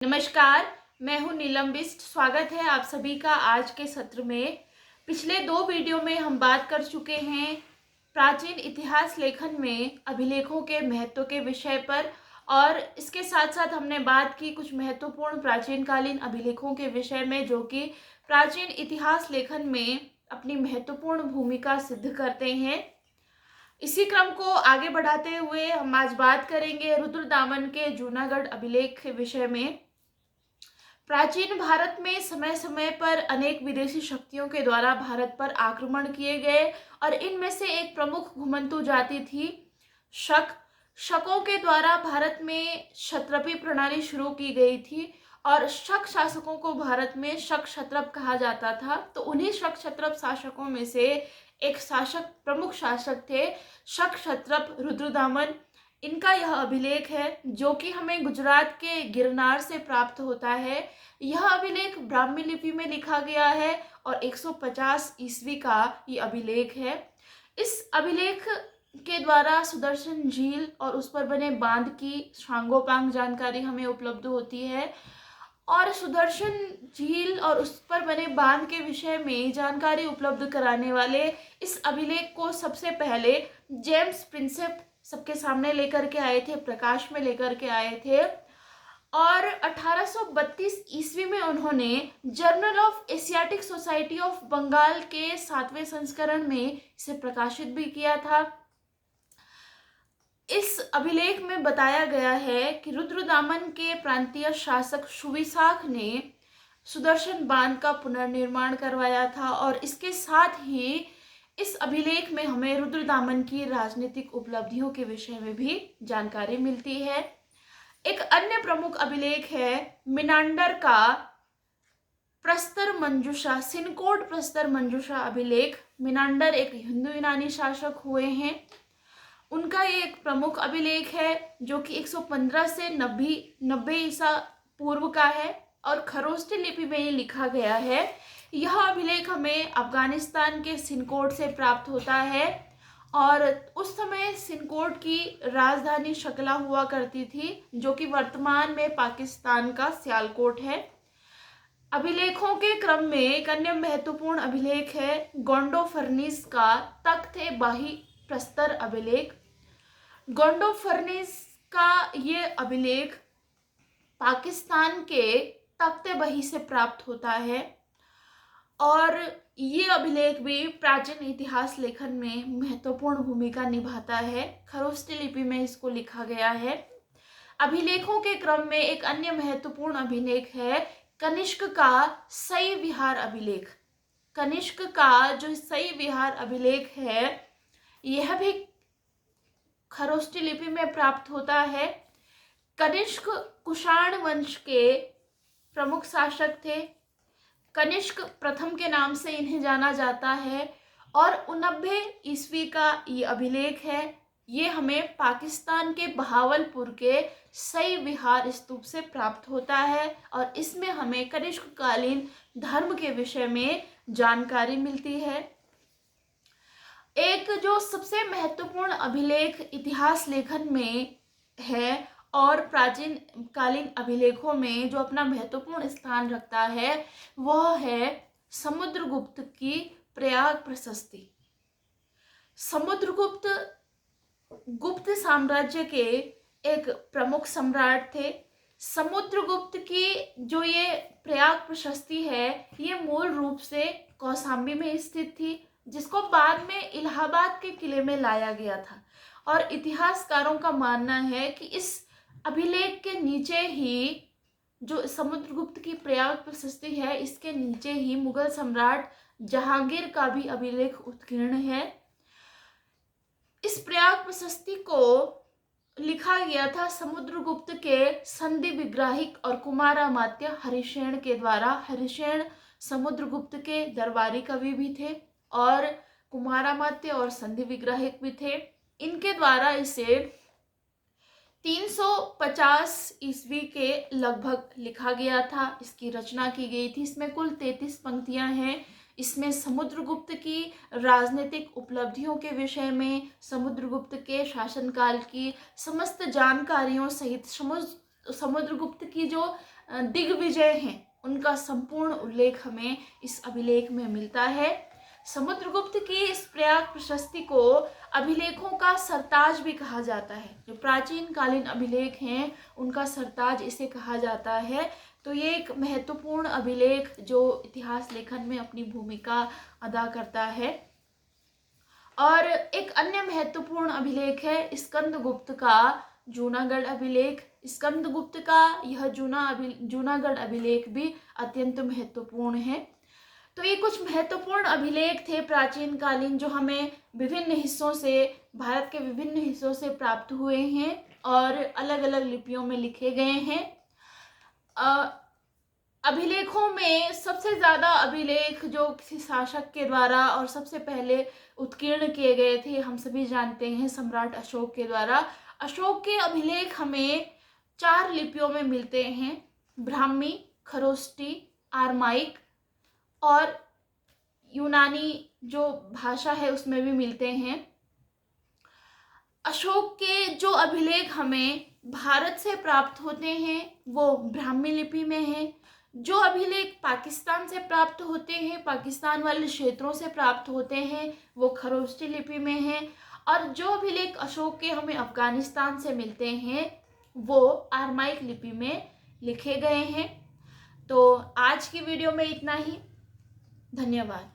नमस्कार, मैं हूं नीलम बिष्ट। स्वागत है आप सभी का आज के सत्र में। पिछले 2 वीडियो में हम बात कर चुके हैं प्राचीन इतिहास लेखन में अभिलेखों के महत्व के विषय पर, और इसके साथ साथ हमने बात की कुछ महत्वपूर्ण प्राचीन कालीन अभिलेखों के विषय में जो कि प्राचीन इतिहास लेखन में अपनी महत्वपूर्ण भूमिका सिद्ध करते हैं। इसी क्रम को आगे बढ़ाते हुए हम आज बात करेंगे रुद्रदामन के जूनागढ़ अभिलेख के विषय में। प्राचीन भारत में समय समय पर अनेक विदेशी शक्तियों के द्वारा भारत पर आक्रमण किए गए, और इनमें से एक प्रमुख घुमंतु जाति थी शक। शकों के द्वारा भारत में क्षत्रपी प्रणाली शुरू की गई थी, और शक शासकों को भारत में शक क्षत्रप कहा जाता था। तो उन्हीं शक क्षत्रप शासकों में से एक शासक, प्रमुख शासक थे शक क्षत्रप रुद्रदामन। इनका यह अभिलेख है जो कि हमें गुजरात के गिरनार से प्राप्त होता है। यह अभिलेख ब्राह्मी लिपि में लिखा गया है और 150 ईस्वी का ये अभिलेख है। इस अभिलेख के द्वारा सुदर्शन झील और उस पर बने बांध की सांगोपांग जानकारी हमें उपलब्ध होती है। और सुदर्शन झील और उस पर बने बांध के विषय में जानकारी उपलब्ध कराने वाले इस अभिलेख को सबसे पहले जेम्स प्रिंसेप सबके सामने लेकर के आए थे, प्रकाश में लेकर के आए थे। और 1832 ईस्वी में उन्होंने journal of Asiatic Society of Bengal के 7वें संस्करण में इसे प्रकाशित भी किया था। इस अभिलेख में बताया गया है कि रुद्रदामन के प्रांतीय शासक सुविशाख ने सुदर्शन बांध का पुनर्निर्माण करवाया था, और इसके साथ ही इस अभिलेख में हमें रुद्रदामन की राजनीतिक उपलब्धियों के विषय में भी जानकारी मिलती है। एक अन्य प्रमुख अभिलेख है मिनांडर का प्रस्तर मंजूषा, सिनकोड प्रस्तर मंजूषा अभिलेख। मिनांडर एक हिंदू यूनानी शासक हुए हैं। उनका ये एक प्रमुख अभिलेख है जो कि 115 से 90 ईसा पूर्व का है, और खरोष्ठी लिपि में ये लिखा गया है। यह अभिलेख हमें अफगानिस्तान के सिनकोट से प्राप्त होता है, और उस समय सिनकोट की राजधानी शकला हुआ करती थी जो कि वर्तमान में पाकिस्तान का सियालकोट है। अभिलेखों के क्रम में एक अन्य महत्वपूर्ण अभिलेख है गोंडोफर्निस का तख्त-ए-बाही प्रस्तर अभिलेख। गोंडोफर्निस का ये अभिलेख पाकिस्तान के तख्त-ए-बाही से प्राप्त होता है, और ये अभिलेख भी प्राचीन इतिहास लेखन में महत्वपूर्ण भूमिका निभाता है। खरोष्ठी लिपि में इसको लिखा गया है। अभिलेखों के क्रम में एक अन्य महत्वपूर्ण अभिलेख है कनिष्क का सई विहार अभिलेख। कनिष्क का जो सई विहार अभिलेख है यह भी खरोष्ठी लिपि में प्राप्त होता है। कनिष्क कुषाण वंश के प्रमुख शासक थे। कनिष्क प्रथम के नाम से इन्हें जाना जाता है, और 89 ईस्वी का ये अभिलेख है। ये हमें पाकिस्तान के बहावलपुर के सई विहार स्तूप से प्राप्त होता है, और इसमें हमें कनिष्क कालीन धर्म के विषय में जानकारी मिलती है। एक जो सबसे महत्वपूर्ण अभिलेख इतिहास लेखन में है और प्राचीन कालीन अभिलेखों में जो अपना महत्वपूर्ण स्थान रखता है वह है समुद्रगुप्त की प्रयाग प्रशस्ति। समुद्रगुप्त गुप्त साम्राज्य के एक प्रमुख सम्राट थे। समुद्रगुप्त की जो ये प्रयाग प्रशस्ति है ये मूल रूप से कौशाम्बी में स्थित थी, जिसको बाद में इलाहाबाद के किले में लाया गया था। और इतिहासकारों का मानना है कि इस अभिलेख के नीचे ही, जो समुद्रगुप्त की प्रयाग प्रशस्ति है, इसके नीचे ही मुगल सम्राट जहांगीर का भी अभिलेख उत्कीर्ण है। इस प्रयाग प्रशस्ति को लिखा गया था समुद्रगुप्त के संधि विग्राहिक और कुमारामात्य हरिशेन के द्वारा। हरिशेन समुद्रगुप्त के दरबारी कवि भी थे और कुमारामात्य और संधि विग्राहिक भी थे। इनके द्वारा इसे 350 ईस्वी के लगभग लिखा गया था। इसकी रचना की गई थी। इसमें कुल 33 पंक्तियां हैं। इसमें समुद्रगुप्त की राजनीतिक उपलब्धियों के विषय में, समुद्रगुप्त के शासनकाल की समस्त जानकारियों सहित समुद्रगुप्त की जो दिग्विजय हैं उनका संपूर्ण उल्लेख हमें इस अभिलेख में मिलता है। समुद्रगुप्त की इस प्रयाग प्रशस्ति को अभिलेखों का सरताज भी कहा जाता है। जो प्राचीन कालीन अभिलेख हैं उनका सरताज इसे कहा जाता है। तो ये एक महत्वपूर्ण अभिलेख जो इतिहास लेखन में अपनी भूमिका अदा करता है। और एक अन्य महत्वपूर्ण अभिलेख है स्कंदगुप्त का जूनागढ़ अभिलेख। स्कंदगुप्त का यह जूनागढ़ अभिलेख भी अत्यंत महत्वपूर्ण है। तो ये कुछ महत्वपूर्ण अभिलेख थे प्राचीन कालीन जो हमें विभिन्न हिस्सों से, भारत के विभिन्न हिस्सों से प्राप्त हुए हैं और अलग अलग लिपियों में लिखे गए हैं। अभिलेखों में सबसे ज़्यादा अभिलेख जो किसी शासक के द्वारा और सबसे पहले उत्कीर्ण किए गए थे, हम सभी जानते हैं, सम्राट अशोक के द्वारा। अशोक के अभिलेख हमें 4 लिपियों में मिलते हैं, ब्राह्मी, खरोष्टी, आरमाइक और यूनानी जो भाषा है उसमें भी मिलते हैं। अशोक के जो अभिलेख हमें भारत से प्राप्त होते हैं वो ब्राह्मी लिपि में है। जो अभिलेख पाकिस्तान से प्राप्त होते हैं, पाकिस्तान वाले क्षेत्रों से प्राप्त होते हैं, वो खरोष्टी लिपि में है। और जो अभिलेख अशोक के हमें अफगानिस्तान से मिलते हैं वो आरमाइक लिपि में लिखे गए हैं। तो आज की वीडियो में इतना ही। धन्यवाद।